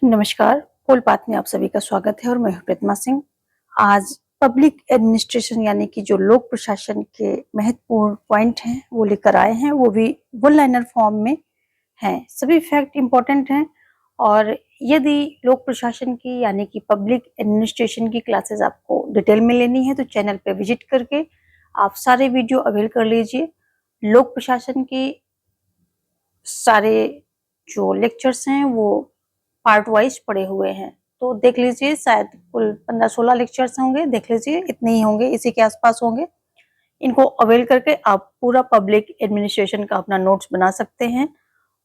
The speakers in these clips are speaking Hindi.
नमस्कार, पोल पाथ में आप सभी का स्वागत है और मैं हूं प्रतिमा सिंह। आज पब्लिक एडमिनिस्ट्रेशन यानी कि जो लोक प्रशासन के महत्वपूर्ण पॉइंट हैं वो लेकर आए हैं, वो भी वन लाइनर फॉर्म में हैं। सभी फैक्ट इंपॉर्टेंट हैं और यदि लोक प्रशासन की यानी कि पब्लिक एडमिनिस्ट्रेशन की क्लासेस आपको डिटेल में लेनी है तो चैनल पे विजिट करके आप सारे वीडियो अवेल कर लीजिए। लोक प्रशासन की सारे जो लेक्चर्स हैं वो पार्ट वाइज पड़े हुए हैं, तो देख लीजिए। शायद कुल 15-16 लेक्चर्स होंगे, देख लीजिए इतने ही होंगे, इसी के आसपास होंगे। इनको अवेल करके आप पूरा पब्लिक एडमिनिस्ट्रेशन का अपना नोट्स बना सकते हैं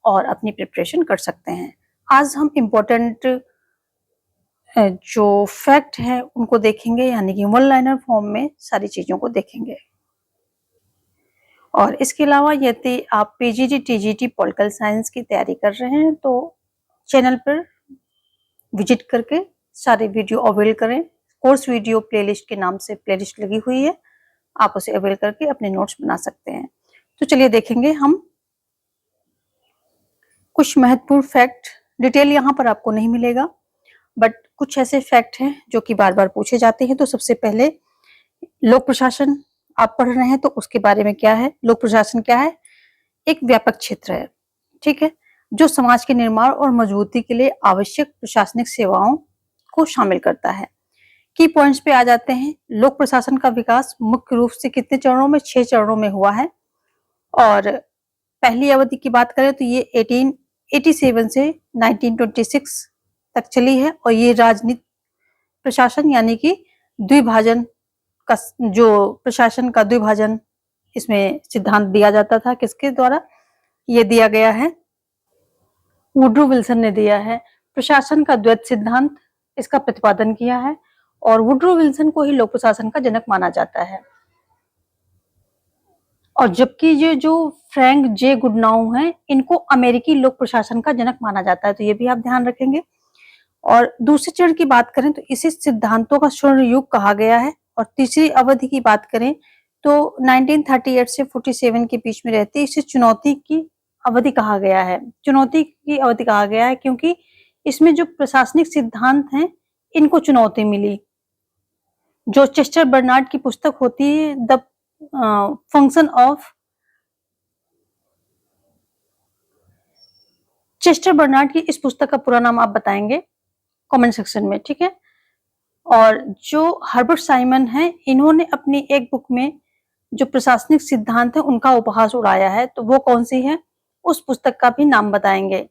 और अपनी प्रिपरेशन कर सकते हैं। आज हम इम्पोर्टेंट जो फैक्ट है उनको देखेंगे, यानी कि वन लाइनर फॉर्म में सारी चीजों को देखेंगे। और इसके अलावा यदि आप पीजीटी टीजीटी पॉलिटिकल साइंस की तैयारी कर रहे हैं तो चैनल पर विजिट करके सारे वीडियो अवेल करें। कोर्स वीडियो प्लेलिस्ट के नाम से प्लेलिस्ट लगी हुई है, आप उसे अवेल करके अपने नोट्स बना सकते हैं। तो चलिए देखेंगे हम कुछ महत्वपूर्ण फैक्ट। डिटेल यहाँ पर आपको नहीं मिलेगा, बट कुछ ऐसे फैक्ट हैं जो कि बार बार पूछे जाते हैं। तो सबसे पहले लोक प्रशासन आप पढ़ रहे हैं तो उसके बारे में क्या है। लोक प्रशासन क्या है? एक व्यापक क्षेत्र है, ठीक है, जो समाज के निर्माण और मजबूती के लिए आवश्यक प्रशासनिक सेवाओं को शामिल करता है। की पॉइंट्स पे आ जाते हैं। लोक प्रशासन का विकास मुख्य रूप से कितने चरणों में? 6 चरणों में हुआ है। और पहली अवधि की बात करें तो ये 1887 से 1926 तक चली है और ये राजनीतिक प्रशासन यानी कि द्विभाजन का, जो प्रशासन का द्विभाजन इसमें सिद्धांत दिया जाता था। किसके द्वारा ये दिया गया है? वुड्रो विल्सन ने दिया है। प्रशासन का द्वैत सिद्धांत इसका प्रतिपादन किया है और वुड्रो विल्सन को ही लोक प्रशासन का जनक माना जाता है। और जबकि ये जो फ्रैंक जे गुडनाउ हैं, इनको अमेरिकी लोक प्रशासन का जनक माना जाता है, तो ये भी आप ध्यान रखेंगे। और दूसरे चरण की बात करें तो इसे सिद्धांतों का स्वर्ण युग कहा गया है। और तीसरी अवधि की बात करें तो 1938 से 47 के बीच में रहती, इसे चुनौती की अवधि कहा गया है। चुनौती की अवधि कहा गया है क्योंकि इसमें जो प्रशासनिक सिद्धांत हैं इनको चुनौती मिली। जो चेस्टर बर्नार्ड की पुस्तक होती है the function of, Chester Barnard की इस पुस्तक का पूरा नाम आप बताएंगे कमेंट सेक्शन में, ठीक है। और जो हर्बर्ट साइमन है, इन्होंने अपनी एक बुक में जो प्रशासनिक सिद्धांत है उनका उपहास उड़ाया है, तो वो कौन सी है? उस पुस्तक का भी नाम बताएंगे।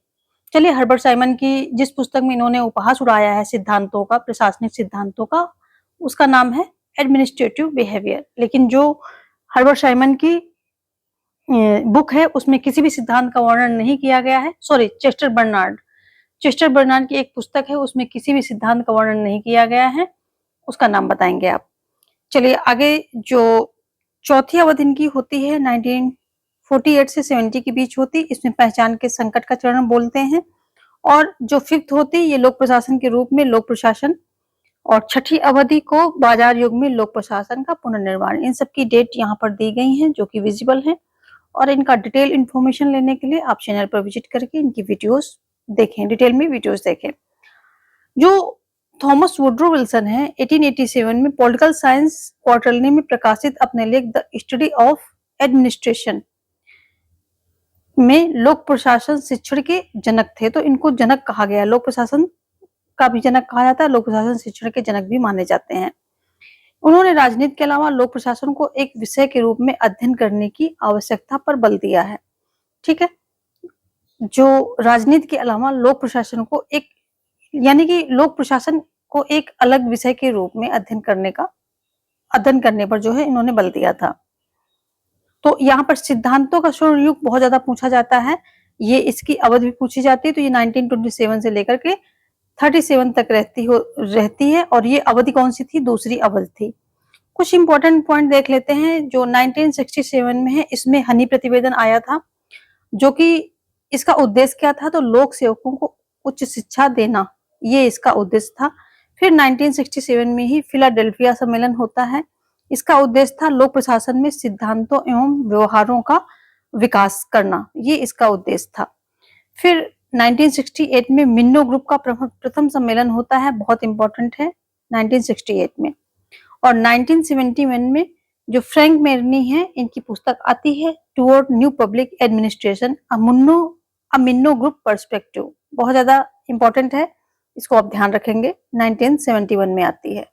चलिए, हर्बर्ट साइमन की जिस पुस्तक में इन्होंने उपहास उड़ाया है सिद्धांतों का, प्रशासनिक सिद्धांतों का, उसका नाम है एडमिनिस्ट्रेटिव बिहेवियर। लेकिन जो हर्बर्ट साइमन की बुक है उसमें किसी भी सिद्धांत का वर्णन नहीं किया गया है। सॉरी, चेस्टर बर्नार्ड की एक पुस्तक है, उसमें किसी भी सिद्धांत का वर्णन नहीं किया गया है, उसका नाम बताएंगे आप। चलिए आगे, जो चौथी अवधि इनकी होती है 1948 से 70 के बीच होती, इसमें पहचान के संकट का चरण बोलते हैं। और जो फिफ्थ होती, ये लोक प्रशासन के रूप में लोक प्रशासन। और छठी अवधि को बाजार युग में लोक प्रशासन का पुनर्निर्माण। इन सब की डेट यहाँ पर दी गई है जो कि विजिबल है। और इनका डिटेल इंफॉर्मेशन लेने के लिए आप चैनल पर विजिट करके इनकी वीडियोस देखें, डिटेल में वीडियोस देखें। जो थॉमस वुड्रो विल्सन है, 1887 में पॉलिटिकल साइंस क्वार्टरली में प्रकाशित अपने लेख द स्टडी ऑफ एडमिनिस्ट्रेशन में लोक प्रशासन शिक्षण के जनक थे, तो इनको जनक कहा गया। लोक प्रशासन का भी जनक कहा जाता है, लोक प्रशासन शिक्षण के जनक भी माने जाते हैं। उन्होंने राजनीति के अलावा लोक प्रशासन को एक विषय के रूप में अध्ययन करने की आवश्यकता पर बल दिया है, ठीक है। जो राजनीति के अलावा लोक प्रशासन को एक, यानी कि लोक प्रशासन को एक अलग विषय के रूप में अध्ययन करने पर जो है इन्होंने बल दिया था। तो यहाँ पर सिद्धांतों का स्वर्ण युग बहुत ज्यादा पूछा जाता है, ये इसकी अवधि भी पूछी जाती है। तो ये 1927 से लेकर के 37 तक रहती है। और ये अवधि कौन सी थी? दूसरी अवधि थी। कुछ इंपॉर्टेंट पॉइंट देख लेते हैं जो 1967 में है। इसमें हनी प्रतिवेदन आया था, जो कि इसका उद्देश्य क्या था? तो लोक सेवकों को उच्च शिक्षा देना, ये इसका उद्देश्य था। फिर 1967 में ही फिलाडेल्फिया सम्मेलन होता है। इसका उद्देश्य था लोक प्रशासन में सिद्धांतों एवं व्यवहारों का विकास करना, ये इसका उद्देश्य था। फिर 1968 में मिन्नो ग्रुप का प्रथम सम्मेलन होता है, बहुत इंपॉर्टेंट है 1968 में। और 1971 में जो फ्रैंक मेरनी है, इनकी पुस्तक आती है टुवर्ड न्यू पब्लिक एडमिनिस्ट्रेशन अ मिन्नो ग्रुप पर्सपेक्टिव, बहुत ज्यादा इंपॉर्टेंट है, इसको आप ध्यान रखेंगे, 1971 में आती है।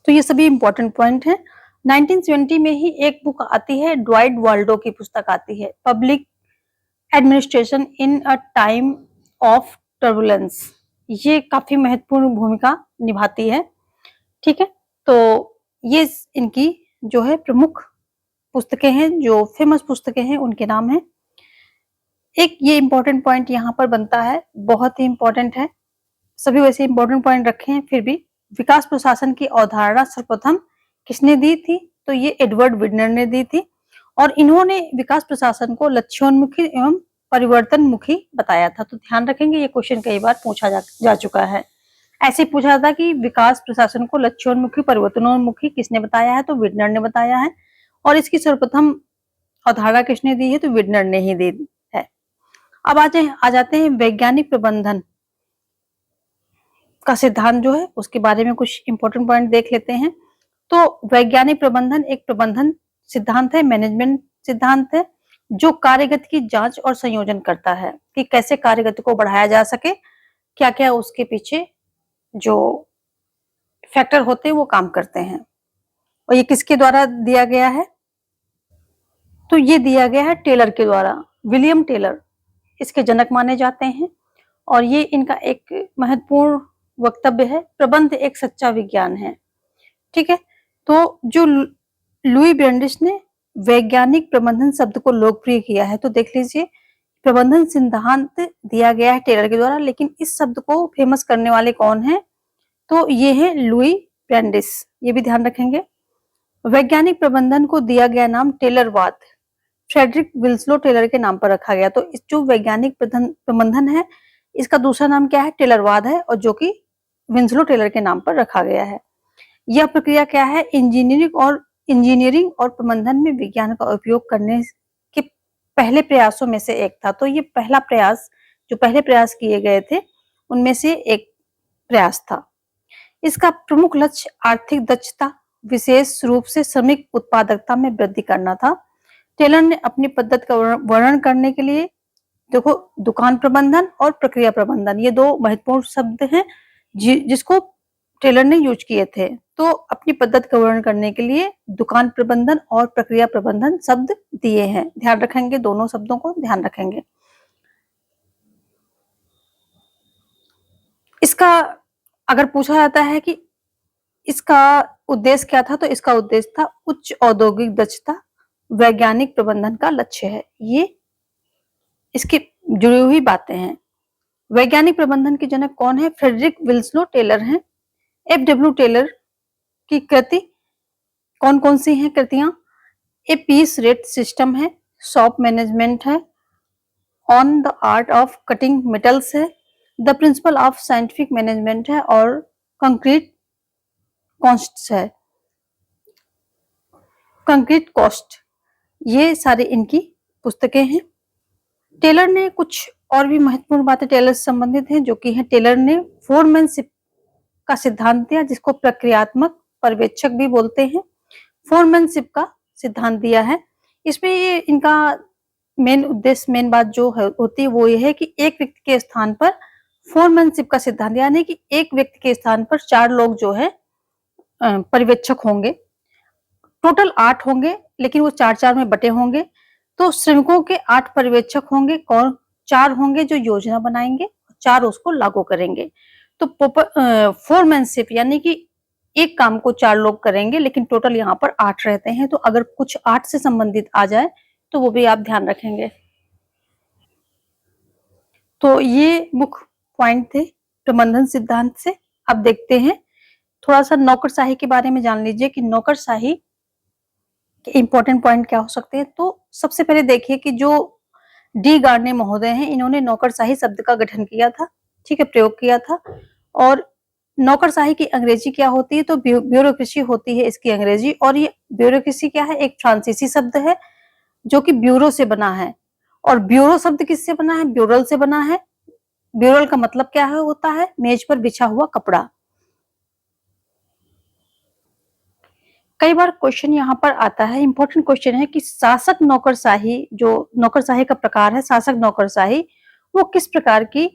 तो ये सभी इंपॉर्टेंट पॉइंट है। 1970 में ही एक बुक आती है, ड्वाइट वाल्डो की पुस्तक आती है, public administration in a time of turbulence. ये काफी महत्वपूर्ण भूमिका निभाती है, ठीक है। तो ये इनकी जो है प्रमुख पुस्तकें हैं, जो फेमस पुस्तकें हैं उनके नाम हैं। एक ये इंपॉर्टेंट पॉइंट यहाँ पर बनता है, बहुत ही इंपॉर्टेंट है, सभी वैसे इंपॉर्टेंट पॉइंट रखे हैं फिर भी। विकास प्रशासन की अवधारणा सर्वप्रथम किसने दी थी? तो ये एडवर्ड विडनर ने दी थी, और इन्होंने विकास प्रशासन को लक्ष्योन्मुखी एवं परिवर्तनमुखी बताया था। तो ध्यान रखेंगे, ये क्वेश्चन कई बार पूछा जा चुका है। ऐसे पूछा था कि विकास प्रशासन को लक्ष्योन्मुखी परिवर्तनोन्मुखी किसने बताया है? तो विडनर ने बताया है। और इसकी सर्वप्रथम अवधारणा किसने दी है? तो विडनर ने ही दी है। अब आ जाते हैं वैज्ञानिक प्रबंधन का सिद्धांत जो है उसके बारे में कुछ इंपॉर्टेंट पॉइंट देख लेते हैं। तो वैज्ञानिक प्रबंधन एक प्रबंधन सिद्धांत है, मैनेजमेंट सिद्धांत है, जो कार्यगति की जांच और संयोजन करता है कि कैसे कार्यगति को बढ़ाया जा सके, क्या क्या उसके पीछे जो फैक्टर होते हैं वो काम करते हैं। और ये किसके द्वारा दिया गया है? तो ये दिया गया है टेलर के द्वारा। विलियम टेलर इसके जनक माने जाते हैं, और ये इनका एक महत्वपूर्ण वक्तव्य है, प्रबंध एक सच्चा विज्ञान है, ठीक है। तो जो लुई ब्रेंडिस ने वैज्ञानिक प्रबंधन शब्द को लोकप्रिय किया है, तो देख लीजिए प्रबंधन सिद्धांत दिया गया है टेलर के द्वारा, लेकिन इस शब्द को फेमस करने वाले कौन है? तो ये है लुई ब्रेंडिस, ये भी ध्यान रखेंगे। वैज्ञानिक प्रबंधन को दिया गया नाम टेलरवाद, फ्रेडरिक विल्सलो टेलर के नाम पर रखा गया। तो इस जो वैज्ञानिक प्रबंधन है, इसका दूसरा नाम क्या है? टेलरवाद है, और जो कि विंसलो टेलर के नाम पर रखा गया है। यह प्रक्रिया क्या है? इंजीनियरिंग और प्रबंधन में विज्ञान का उपयोग करने के पहले प्रयासों में से एक था। तो ये पहला प्रयास, जो पहले प्रयास किए गए थे उनमें से एक प्रयास था। इसका प्रमुख लक्ष्य आर्थिक दक्षता, विशेष रूप से श्रमिक उत्पादकता में वृद्धि करना था। टेलर ने अपनी पद्धति का वर्णन करने के लिए, देखो, दुकान प्रबंधन और प्रक्रिया प्रबंधन, ये दो महत्वपूर्ण शब्द हैं जिसको टेलर ने यूज किए थे। तो अपनी पद्धति का वर्णन करने के लिए दुकान प्रबंधन और प्रक्रिया प्रबंधन शब्द दिए हैं, ध्यान रखेंगे, दोनों शब्दों को ध्यान रखेंगे। इसका अगर पूछा जाता है कि इसका उद्देश्य क्या था, तो इसका उद्देश्य था उच्च औद्योगिक दक्षता वैज्ञानिक प्रबंधन का लक्ष्य है। ये इसकी जुड़ी हुई बातें हैं। वैज्ञानिक प्रबंधन के जनक कौन है? फ्रेडरिक विल्सलो टेलर हैं। एफ.डब्ल्यू. टेलर की कृति कौन कौन सी हैं कृतियां? ए पीस रेट सिस्टम है, शॉप मैनेजमेंट है, on the art of cutting metals है, the principle of scientific management है, और कंक्रीट कॉस्ट है, कंक्रीट कॉस्ट। ये सारी इनकी पुस्तकें हैं। टेलर ने कुछ और भी महत्वपूर्ण बातें टेलर से संबंधित हैं, जो कि है टेलर ने फोरमैनशिप का सिद्धांत दिया, जिसको प्रक्रियात्मक पर्यवेक्षक भी बोलते हैं। फोरमैनशिप का सिद्धांत दिया है। इसमें ये इनका मेन उद्देश्य, मेन बात जो होती है वो ये है कि एक व्यक्ति के स्थान पर फोरमैनशिप का सिद्धांत, यानी कि एक व्यक्ति के स्थान पर 4 लोग जो है पर्यवेक्षक होंगे। टोटल 8 होंगे, लेकिन वो 4-4 में बटे होंगे। तो श्रमिकों के 8 पर्यवेक्षक होंगे, कौन? 4 होंगे जो योजना बनाएंगे, 4 उसको लागू करेंगे। तो फोरमैनशिप यानी कि एक काम को 4 लोग करेंगे, लेकिन टोटल यहाँ पर 8 रहते हैं। तो अगर कुछ 8 से संबंधित आ जाए तो वो भी आप ध्यान रखेंगे। तो ये मुख्य पॉइंट थे प्रबंधन सिद्धांत से। अब देखते हैं थोड़ा सा नौकरशाही के बारे में, जान लीजिए कि नौकरशाही के इंपॉर्टेंट पॉइंट क्या हो सकते हैं। तो सबसे पहले देखिए कि जो डी गार्ने महोदय हैं, इन्होंने नौकरशाही शब्द का गठन किया था, ठीक है, प्रयोग किया था। और नौकरशाही की अंग्रेजी क्या होती है? तो ब्यूरोक्रेसी होती है इसकी अंग्रेजी। और ये ब्यूरोक्रेसी क्या है? एक फ्रांसीसी शब्द है जो कि ब्यूरो से बना है, और ब्यूरो शब्द किससे बना है? ब्यूरल से बना है। ब्यूरल का मतलब क्या है? होता है मेज पर बिछा हुआ कपड़ा। कई बार क्वेश्चन यहाँ पर आता है, इंपॉर्टेंट क्वेश्चन है कि शासक नौकरशाही, जो नौकरशाही का प्रकार है शासक नौकरशाही, वो किस प्रकार की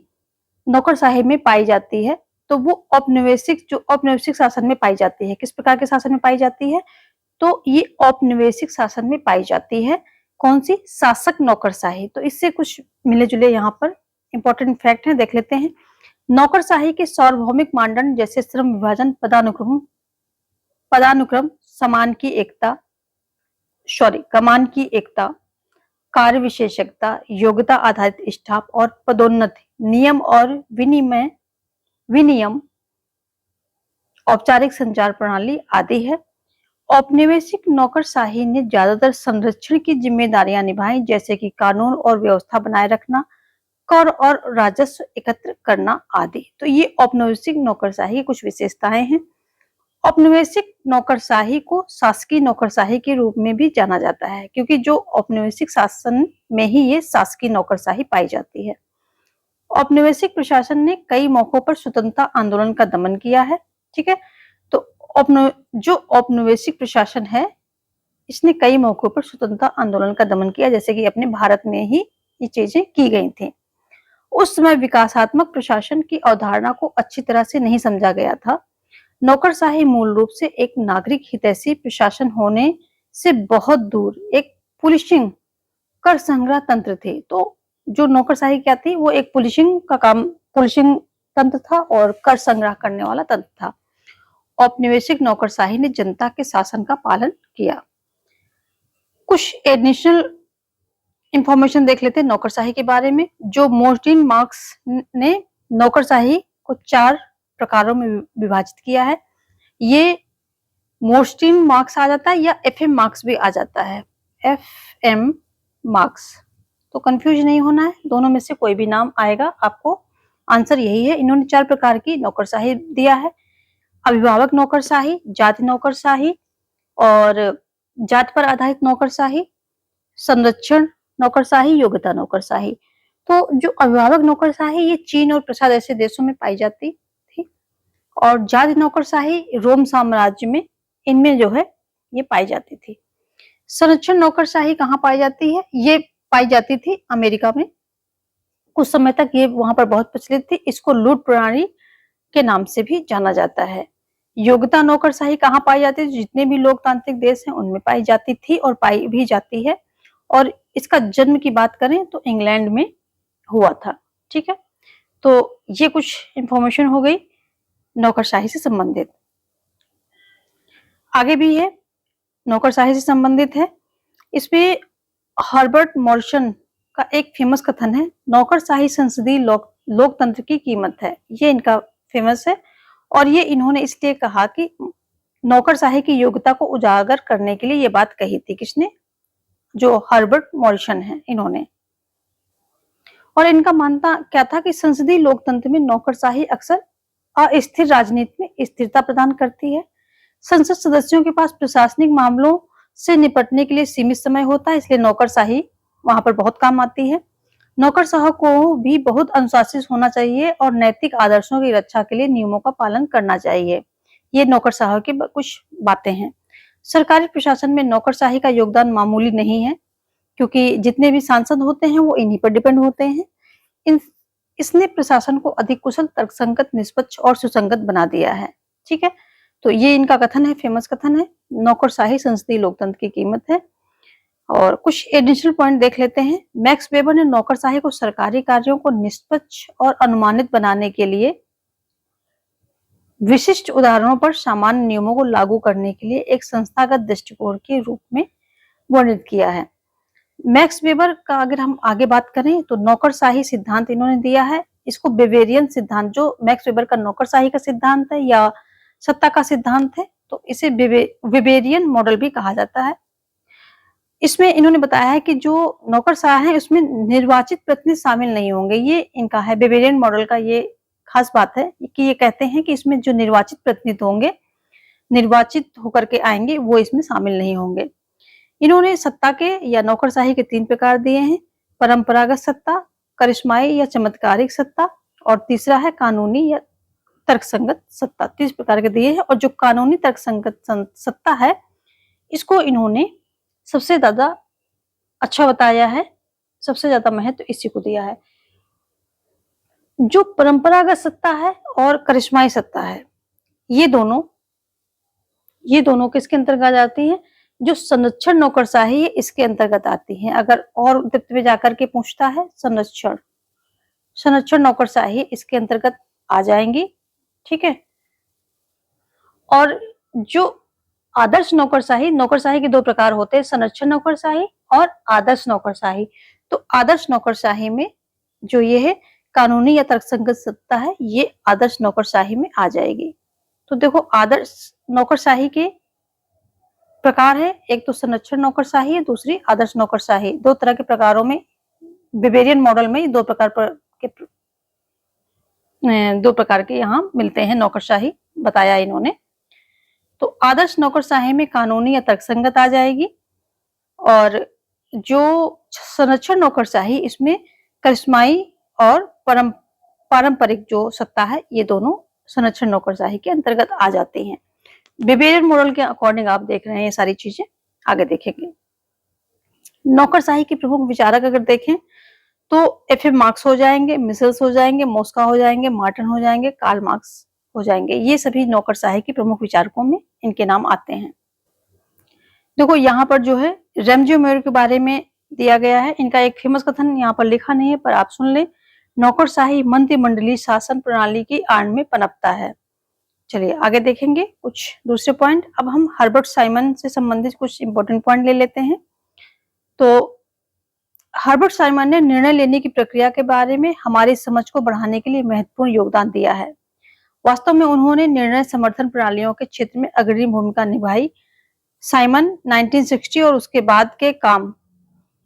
नौकरशाही में पाई जाती है? तो वो औपनिवेशिक, जो औपनिवेशिक शासन में पाई जाती है। किस प्रकार के शासन में पाई जाती है? तो ये औपनिवेशिक शासन में पाई जाती है। कौन सी? शासक नौकरशाही। तो इससे कुछ मिले जुले यहाँ पर इंपॉर्टेंट फैक्ट है, देख लेते हैं। नौकरशाही के सार्वभौमिक मानदंड जैसे श्रम विभाजन, पदानुक्रम, कमान की एकता, कार्य विशेषज्ञता, योग्यता आधारित स्टाफ और पदोन्नति, नियम और विनियम, औपचारिक संचार प्रणाली आदि है। औपनिवेशिक नौकरशाही ने ज्यादातर संरक्षण की जिम्मेदारियां निभाई, जैसे कि कानून और व्यवस्था बनाए रखना, कर और राजस्व एकत्र करना आदि। तो ये औपनिवेशिक नौकरशाही की कुछ विशेषताएं हैं। औपनिवेशिक नौकरशाही को शासकीय नौकरशाही के रूप में भी जाना जाता है, क्योंकि जो औपनिवेशिक शासन में ही ये शासकीय नौकरशाही पाई जाती है। औपनिवेशिक प्रशासन ने कई मौकों पर स्वतंत्रता आंदोलन का दमन किया है। ठीक है, तो जो औपनिवेशिक प्रशासन है, इसने कई मौकों पर स्वतंत्रता आंदोलन का दमन किया, जैसे कि अपने भारत में ही ये चीजें की गई थी। उस समय विकासात्मक प्रशासन की अवधारणा को अच्छी तरह से नहीं समझा गया था। नौकरशाही मूल रूप से एक नागरिक हितैषी प्रशासन होने से बहुत दूर एक पुलिसिंग, कर संग्रह तंत्र थे। तो जो नौकरशाही क्या थी, वो एक पुलिसिंग तंत्र था और कर संग्रह करने वाला तंत्र था। औपनिवेशिक नौकरशाही ने जनता के शासन का पालन किया। कुछ एडिशनल इंफॉर्मेशन देख लेते हैं नौकरशाही के बारे में। जो मोर्टिन मार्क्स ने नौकरशाही को 4 प्रकारों में विभाजित किया है। ये मोर्टिन मार्क्स आ जाता है या एफएम मार्क्स भी आ जाता है। एफएम मार्क्स, तो कंफ्यूज नहीं होना है, दोनों में से कोई भी नाम आएगा, आपको आंसर यही है। इन्होंने 4 प्रकार की नौकरशाही दिया है। अभिभावक नौकरशाही, जाति नौकरशाही और जाति पर आधारित नौकरशाही, संरक्षण नौकरशाही, योग्यता नौकरशाही। तो जो अभिभावक नौकरशाही, ये चीन और प्रसाद ऐसे देशों में पाई जाती थी, और जाति नौकरशाही रोम साम्राज्य में, इनमें जो है ये पाई जाती थी। संरक्षण नौकरशाही कहाँ पाई जाती है? ये पाई जाती थी अमेरिका में। कुछ समय तक ये वहां पर बहुत प्रचलित थी। इसको लूट प्रणाली के नाम से भी जाना जाता है। योग्यता नौकरशाही कहाँ पाई जाती है? जितने भी लोकतांत्रिक देश हैं उनमें पाई जाती थी और पाई भी जाती है। और इसका जन्म की बात करें तो इंग्लैंड में हुआ था। ठीक है, तो ये कुछ इंफॉर्मेशन हो गई नौकरशाही से संबंधित। आगे भी है, नौकरशाही से संबंधित है। इसमें हर्बर्ट मॉरिसन का एक फेमस कथन है, नौकरशाही संसदीय लोकतंत्र की कीमत है। ये इनका फेमस है, और ये इन्होंने इसलिए कहा कि नौकरशाही की योग्यता को उजागर करने के लिए ये बात कही थी। किसने? जो हर्बर्ट मॉरिसन है, इन्होंने। और इनका मानना क्या था कि संसदीय लोकतंत्र में नौकरशाही अक्सर अस्थिर राजनीति में स्थिरता प्रदान करती है। संसद सदस्यों के पास प्रशासनिक मामलों से निपटने के लिए सीमित समय होता है, इसलिए नौकरशाही वहां पर बहुत काम आती है। नौकरशाह को भी बहुत अनुशासित होना चाहिए और नैतिक आदर्शों की रक्षा के लिए नियमों का पालन करना चाहिए। ये नौकरशाह की कुछ बातें हैं। सरकारी प्रशासन में नौकरशाही का योगदान मामूली नहीं है, क्योंकि जितने भी सांसद होते हैं वो इन्हीं पर डिपेंड होते हैं। इसने प्रशासन को अधिक कुशल, तर्कसंगत, निष्पक्ष और सुसंगत बना दिया है। ठीक है, तो ये इनका कथन है, फेमस कथन है, नौकरशाही संसदीय लोकतंत्र की कीमत है। और कुछ एडिशनल पॉइंट देख लेते हैं। मैक्स वेबर ने नौकरशाही को सरकारी कार्यों को निष्पक्ष और अनुमानित बनाने के लिए विशिष्ट उदाहरणों पर सामान्य नियमों को लागू करने के लिए एक संस्थागत दृष्टिकोण के रूप में वर्णित किया है। मैक्स वेबर का अगर हम आगे बात करें तो नौकरशाही सिद्धांत इन्होंने दिया है। इसको बेवेरियन सिद्धांत, जो मैक्स वेबर का नौकरशाही का सिद्धांत है या सत्ता का सिद्धांत है, तो इसे वेबेरियन मॉडल भी कहा जाता है। इसमें इन्होंने बताया है कि जो नौकरशाह है उसमें निर्वाचित प्रतिनिधि शामिल नहीं होंगे। ये इनका है बेवेरियन मॉडल का ये खास बात है कि ये कहते हैं कि इसमें जो निर्वाचित प्रतिनिधि होंगे, निर्वाचित होकर के आएंगे, वो इसमें शामिल नहीं होंगे। इन्होंने सत्ता के या नौकरशाही के 3 प्रकार दिए हैं। परंपरागत सत्ता, करिश्माई या चमत्कारिक सत्ता, और तीसरा है कानूनी या तर्कसंगत सत्ता। 30 प्रकार के दिए हैं, और जो कानूनी तर्कसंगत सत्ता है इसको इन्होंने सबसे ज्यादा अच्छा बताया है, सबसे ज्यादा महत्व इसी को दिया है। जो परंपरागत सत्ता है और करिश्माई सत्ता है, ये दोनों किसके अंतर्गत आ जाती हैं? जो संरक्षण नौकरशाही है इसके अंतर्गत आती हैं। अगर और डेप्थ में जाकर के पूछता है, संरक्षण नौकरशाही इसके अंतर्गत आ जाएंगी, ठीक है। और जो आदर्श नौकरशाही के दो प्रकार होते हैं, संरक्षण नौकरशाही और आदर्श नौकरशाही। तो आदर्श नौकरशाही में जो ये है कानूनी या तर्कसंगत सत्ता है, ये आदर्श नौकरशाही में आ जाएगी। तो देखो, आदर्श नौकरशाही के प्रकार है, एक तो संरक्षण नौकरशाही है, दूसरी आदर्श नौकरशाही। दो तरह के प्रकारों में बेवेरियन मॉडल में दो प्रकार के यहाँ मिलते हैं नौकरशाही, बताया इन्होंने। तो आदर्श नौकरशाही में कानूनी या तर्कसंगत आ जाएगी, और जो संरक्षण नौकरशाही इसमें करिश्माई और पारंपरिक जो सत्ता है, ये दोनों संरक्षण नौकरशाही के अंतर्गत आ जाते हैं। बेवेरियन मॉडल के अकॉर्डिंग आप देख रहे हैं ये सारी चीजें, आगे देखेंगे। नौकरशाही के प्रमुख विचारक अगर देखें तो एफ.एम. मार्क्स हो जाएंगे, मिसेल्स हो जाएंगे, मोस्का हो जाएंगे, मार्टिन हो जाएंगे, कार्ल मार्क्स हो जाएंगे। ये सभी नौकरशाही के प्रमुख विचारकों में इनके नाम आते हैं। देखो, यहाँ पर जो है रेमजी मेयर के बारे में दिया गया है। इनका एक फेमस कथन यहाँ पर लिखा नहीं है, पर आप सुन ले। नौकरशाही मंत्रिमंडलीय शासन प्रणाली की आड़ में पनपता है। चलिए आगे देखेंगे कुछ दूसरे पॉइंट। अब हम हर्बर्ट साइमन से संबंधित कुछ इंपॉर्टेंट पॉइंट ले लेते हैं। तो हर्बर्ट साइमन ने निर्णय लेने की प्रक्रिया के बारे में हमारी समझ को बढ़ाने के लिए महत्वपूर्ण योगदान दिया है। वास्तव में उन्होंने निर्णय समर्थन प्रणालियों के क्षेत्र में अग्रणी भूमिका निभाई। साइमन 1960 और उसके बाद के काम,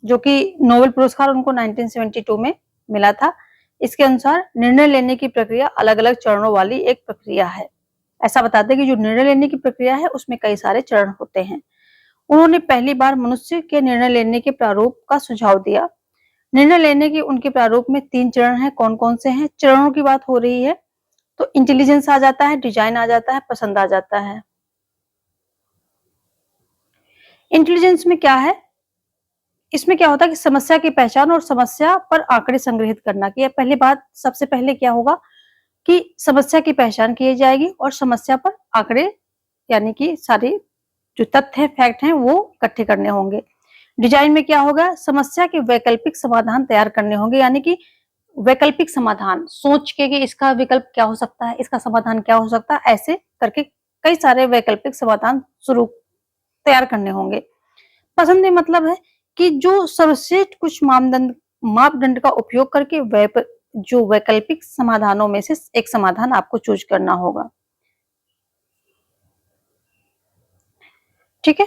जो कि नोबेल पुरस्कार उनको 1972 में मिला था, इसके अनुसार निर्णय लेने की प्रक्रिया अलग अलग चरणों वाली एक प्रक्रिया है। ऐसा बताते हैं कि जो निर्णय लेने की प्रक्रिया है उसमें कई सारे चरण होते हैं। उन्होंने पहली बार मनुष्य के निर्णय लेने के प्रारूप का सुझाव दिया। निर्णय लेने के उनके प्रारूप में 3 चरण हैं। कौन कौन से हैं? चरणों की बात हो रही है तो इंटेलिजेंस आ जाता है, डिजाइन आ जाता है, पसंद आ जाता है। इंटेलिजेंस में क्या है? इसमें क्या होता है कि समस्या की पहचान और समस्या पर आंकड़े संग्रहित करना की है। पहली बात, सबसे पहले क्या होगा कि समस्या की पहचान की जाएगी और समस्या पर आंकड़े, यानी कि सारे जो तथ्य है, फैक्ट हैं, वो इकट्ठे करने होंगे। डिजाइन में क्या होगा? समस्या के वैकल्पिक समाधान तैयार करने होंगे, यानी कि वैकल्पिक समाधान सोच के कि इसका विकल्प क्या हो सकता है, इसका समाधान क्या हो सकता है, ऐसे करके कई सारे वैकल्पिक समाधान तैयार करने होंगे। पसंद में मतलब है कि जो सर्वश्रेष्ठ कुछ मापदंड का उपयोग करके जो वैकल्पिक समाधानों में से एक समाधान आपको चूज करना होगा। ठीक है,